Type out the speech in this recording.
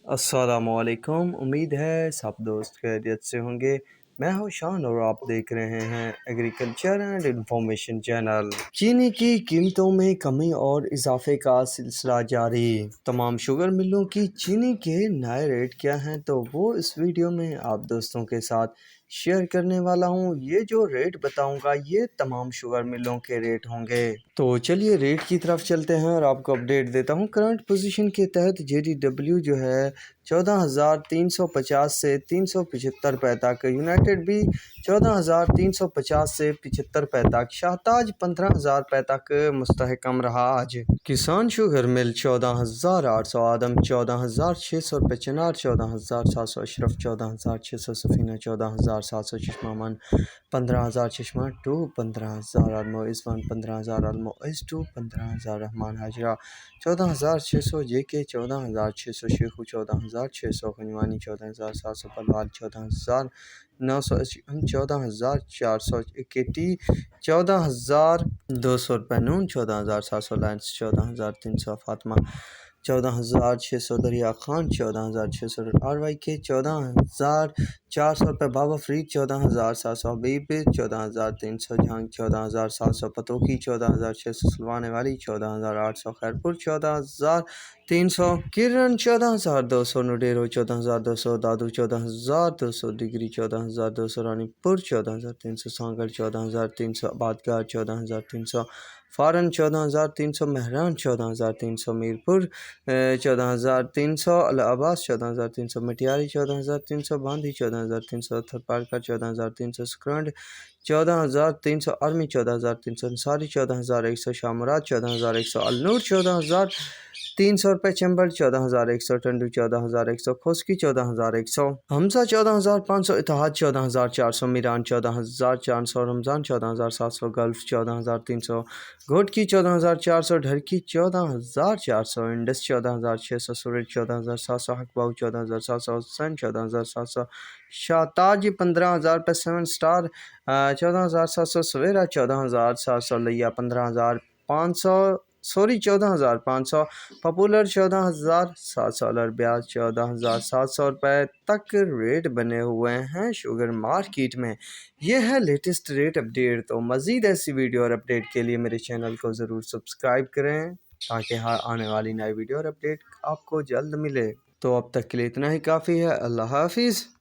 अस्सलामुअलैकुम। उम्मीद है सब दोस्त खैरियत से होंगे। मैं हूं शान और आप देख रहे हैं एग्रीकल्चर एंड इंफॉर्मेशन चैनल। चीनी की कीमतों में कमी और इजाफे का सिलसिला जारी। तमाम शुगर मिलों की चीनी के नए रेट क्या हैं, तो वो इस वीडियो में आप दोस्तों के साथ शेयर करने वाला हूं। ये जो रेट बताऊंगा ये तमाम शुगर मिलों के रेट होंगे। तो चलिए रेट की तरफ चलते हैं और आपको अपडेट देता हूं। करंट पोजीशन के तहत JDW जो है 14,350 से 375 रुपये तक, यूनाइटेड भी 14,350 से 75 रुपये तक, शाहताज 15,000 रुपये तक मुस्तहकम रहा आज। किसान शुगर मिल 14,800, आदम 14,600 रुपये, चिनार 14,700, अशरफ 14,600, सफीना 14,700, चश्मामन 15,000, चश्मा 2 15,000, अलमो इस्वान 15,000, अलमो इस 2 15,000, रहमान हाजरा 14,600, JK 14,600, शेखू 14,600, खंजवानी 14,700, पलवाल 14,900, 14,400, KT 14,200 रुपये, नून 14,700, लाइन्स 14,300, फातिमा 14,600, दरिया खान 14,600, RYK 14,400 रुपये, बाबा फरीद 14,700, हबीब 14,300, जहांग 14,700, पतोकी 14,600, सलवाने वाली 14,800, खैरपुर 14,300, किरण 14,200, नुडेरो 14,200, दादू 14,200, डिग्री 14,200, रानीपुर 14,300, सांगड़ 14,300, आबादगार 14,300, फारन 14,300, महरान 14,300, मीरपुर 14,300, अब्बास 14,300, मटियारी 14,300, बांदी 14,300, थरपारका 14,300, स्क्रंड 14,300, आर्मी 14,300, अंसारी 14,100, शाहमुराद 14,100, अलनूर 14,300 रुपये, चंबल 14,100, टंडू 14,100, खोसकी 14,100, हमजा 14,500, इत्तेहाद 14,400, मीरान 14,400, रमज़ान 14,700, गल्फ 14,300, घोटकी 14,400, ढरकी 14,400, इंडस 14,600, सूरज 14,700, हकबाऊ 14,700, हुसैन 14,700, शाहताज 15,000 रुपये, 7 स्टार 14,700, सवेरा 14,700, लिया 15,500, सोरी 14,500, पॉपुलर 14,700, अरबियाज 14,700 रुपये तक रेट बने हुए हैं शुगर मार्केट में। ये है लेटेस्ट रेट अपडेट। तो मज़ीद ऐसी वीडियो और अपडेट के लिए मेरे चैनल को ज़रूर सब्सक्राइब करें ताकि आने वाली नई वीडियो और अपडेट आपको जल्द मिले। तो अब तक के लिए इतना ही काफ़ी है। अल्लाह हाफिज़।